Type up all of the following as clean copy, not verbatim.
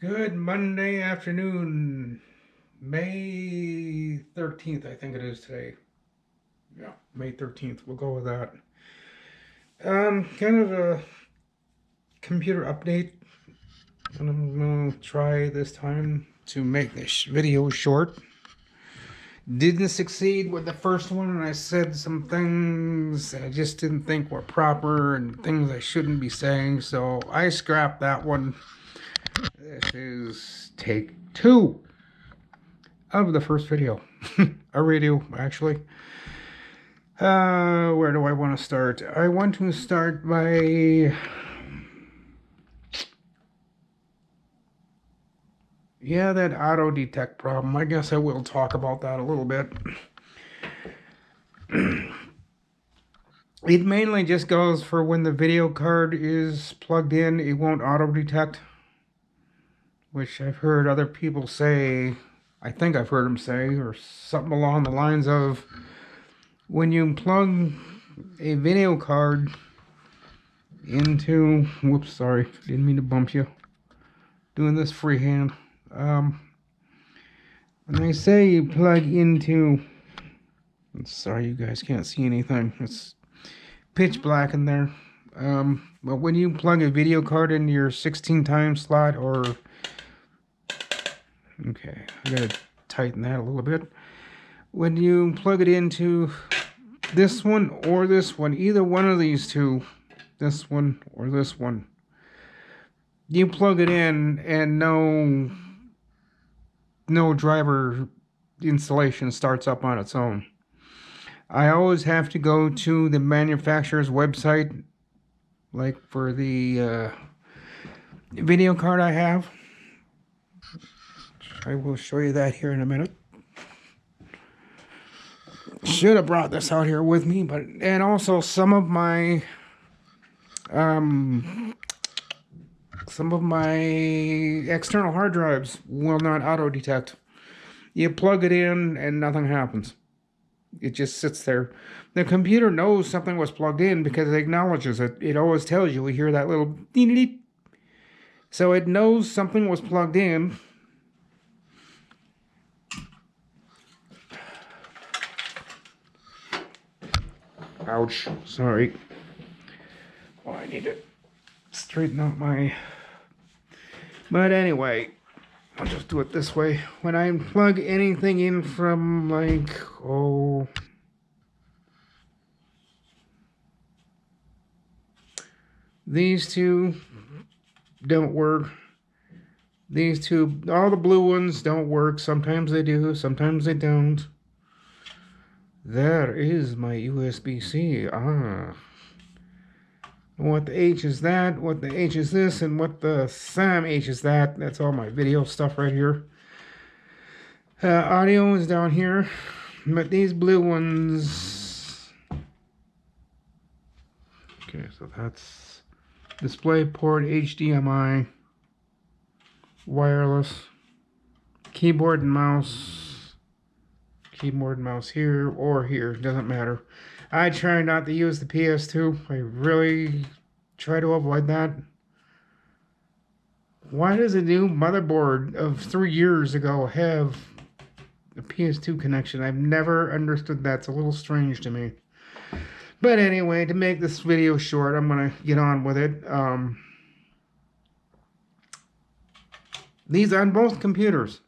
Good Monday afternoon, May 13th, I think it is today. Yeah, May 13th. We'll go with that. Kind of a computer update. And I'm gonna try this time to make this video short. Didn't succeed with the first one, and I said some things I just didn't think were proper and things I shouldn't be saying, so I scrapped that one. This is take two of the first video. A radio, actually. Where do I want to start? I want to start by... Yeah, that auto detect problem. I guess I will talk about that a little bit. It mainly just goes for when the video card is plugged in, it won't auto detect. Which I've heard other people say, I think I've heard them say, or something along the lines of, when you plug a video card into, whoops, sorry, didn't mean to bump you, doing this freehand. When they say you plug into, sorry you guys can't see anything, it's pitch black in there. But when you plug a video card into your 16 times slot, or, okay, I gotta tighten that a little bit. When you plug it into this one or this one, either one of these two, this one or this one, you plug it in and no driver installation starts up on its own. I always have to go to the manufacturer's website, like for the video card I have. I will show you that here in a minute. Should have brought this out here with me, but and also some of my external hard drives will not auto detect. You plug it in and nothing happens. It just sits there. The computer knows something was plugged in because it acknowledges it. It always tells you. We hear that little ding. So it knows something was plugged in. Ouch. Sorry. Oh, I need to straighten out my... But anyway, I'll just do it this way. When I plug anything in from, like, these two don't work. These two, all the blue ones don't work. Sometimes they do, sometimes they don't. There is my USB-C. What the H is that, what the H is this, and what the SAM H is that. That's all my video stuff right here. Audio is down here, but these blue ones... Okay, so that's display port, HDMI, wireless, keyboard and mouse here or here, doesn't matter. I try not to use the PS2. I really try to avoid that. Why does a new motherboard of 3 years ago have a PS2 connection? I've never understood that. It's a little strange to me. But anyway, to make this video short, I'm going to get on with it. These are on both computers.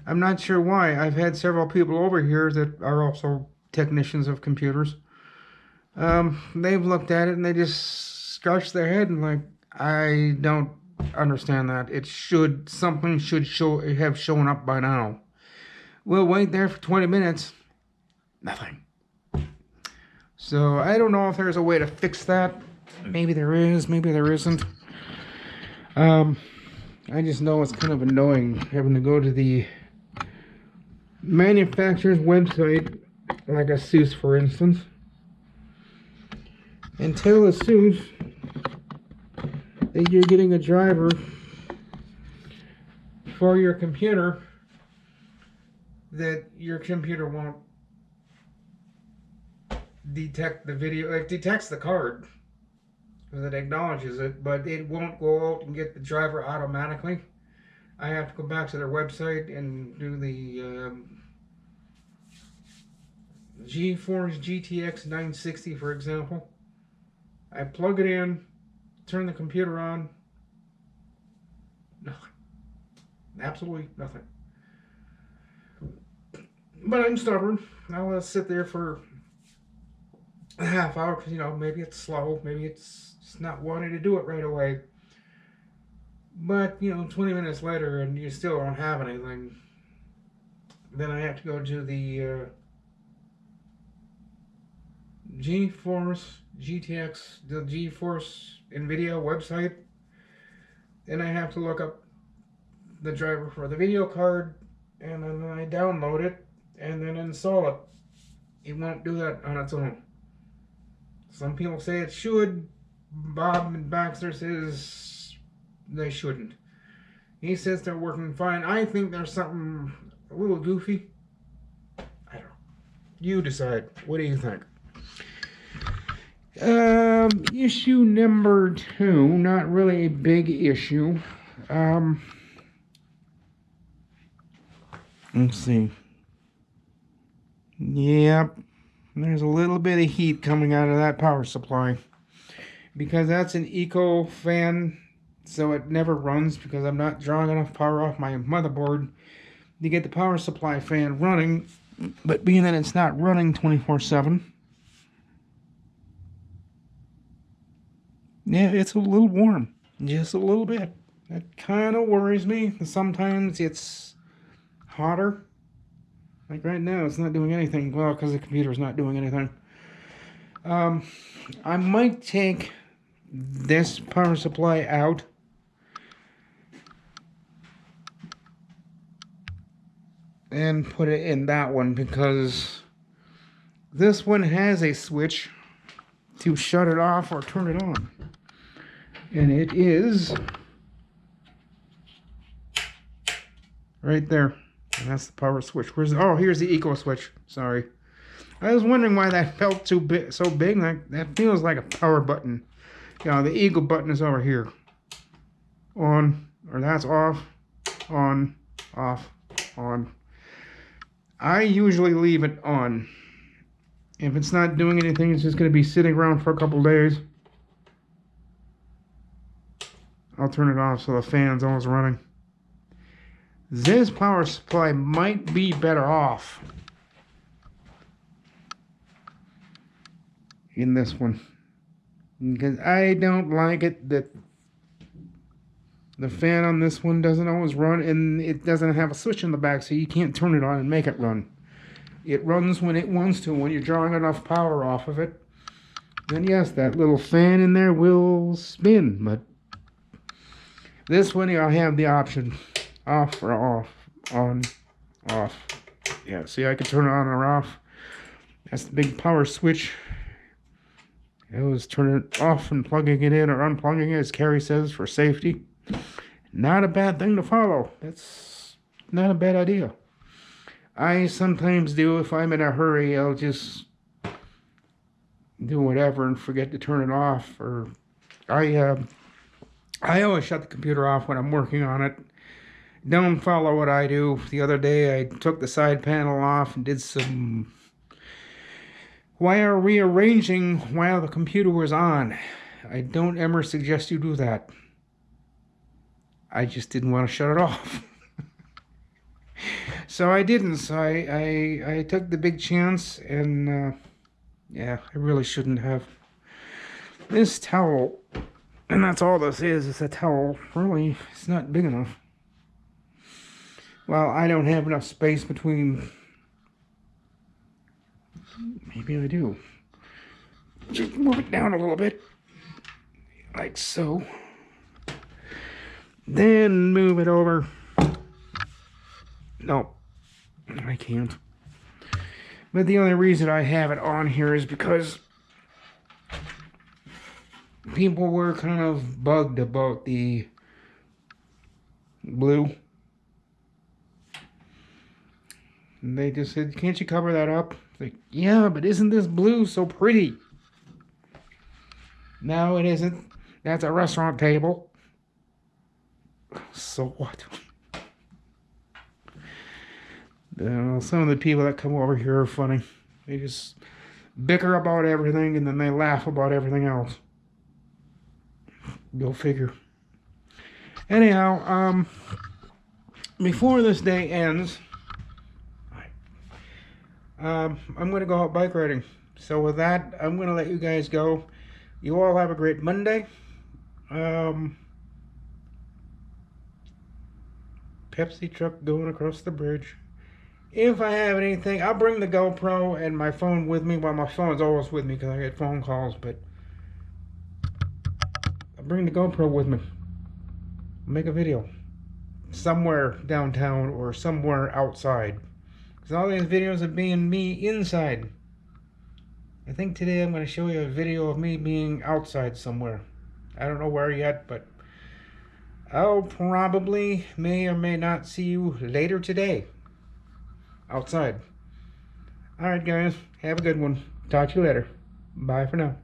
I'm not sure why. I've had several people over here that are also technicians of computers. They've looked at it and they just scratch their head and like, I don't understand that. Something should have shown up by now. We'll wait there for 20 minutes. Nothing. So I don't know if there's a way to fix that. Maybe there is, maybe there isn't. I just know it's kind of annoying having to go to the manufacturer's website, like ASUS for instance, and tell ASUS that you're getting a driver for your computer that your computer won't detect the video. It detects the card because it acknowledges it, but it won't go out and get the driver automatically. I have to go back to their website and do the GeForce GTX 960, for example. I plug it in, turn the computer on. Nothing. Absolutely nothing. But I'm stubborn. I'll sit there for a half hour because, maybe it's slow. Maybe it's not wanting to do it right away. But, 20 minutes later and you still don't have anything. Then I have to go to the GeForce GTX, the GeForce NVIDIA website. Then I have to look up the driver for the video card, and then I download it and then install it. It won't do that on its own. Some people say it should. Bob Baxter says they shouldn't. He says they're working fine. I think there's something a little goofy. I don't know. You decide. What do you think? Issue number 2, not really a big issue. Let's see. Yep, there's a little bit of heat coming out of that power supply. Because that's an Eco fan, so it never runs because I'm not drawing enough power off my motherboard to get the power supply fan running. But being that it's not running 24/7, yeah, it's a little warm. Just a little bit. That kind of worries me. Sometimes it's hotter. Like right now, it's not doing anything. Well, because the computer's not doing anything. I might take this power supply out. And put it in that one because this one has a switch to shut it off or turn it on. And it is right there. And that's the power switch. Here's the Eco switch. Sorry. I was wondering why that felt so big. That feels like a power button. The Eco button is over here. On, or that's off, on, off, on. I usually leave it on. If it's not doing anything, it's just going to be sitting around for a couple days. I'll turn it off so the fan's always running. This power supply might be better off in this one. Because I don't like it that the fan on this one doesn't always run, and it doesn't have a switch in the back, so you can't turn it on and make it run. It runs when it wants to. When you're drawing enough power off of it, then yes, that little fan in there will spin. But this one, I have the option off or off, on, off. Yeah, see, I can turn it on or off. That's the big power switch. I was turning it off and plugging it in or unplugging it, as Carrie says, for safety. Not a bad thing to follow. That's not a bad idea. I sometimes do. If I'm in a hurry, I'll just do whatever and forget to turn it off. Or I always shut the computer off when I'm working on it. Don't follow what I do. The other day I took the side panel off and did some wire rearranging while the computer was on. I don't ever suggest you do that. I just didn't want to shut it off. So I didn't. So I took the big chance, and yeah, I really shouldn't have. This towel, and that's all this is. It's a towel. Really, it's not big enough. Well, I don't have enough space between. Maybe I do. Just move it down a little bit, like so. Then move it over. No, I can't. But the only reason I have it on here is because people were kind of bugged about the blue. And they just said, can't you cover that up? Like, yeah, but isn't this blue so pretty? No, it isn't. That's a restaurant table. So what? Some of the people that come over here are funny. They just bicker about everything and then they laugh about everything else. Go figure. Anyhow, before this day ends, I'm going to go out bike riding. So with that, I'm going to let you guys go. You all have a great Monday. Pepsi truck going across the bridge. If I have anything, I'll bring the GoPro and my phone with me. Well, my phone's always with me because I get phone calls, but I'll bring the GoPro with me. Make a video somewhere downtown or somewhere outside. Because all these videos of being me inside. I think today I'm going to show you a video of me being outside somewhere. I don't know where yet, but I'll probably may or may not see you later today. Outside. Alright guys, have a good one. Talk to you later. Bye for now.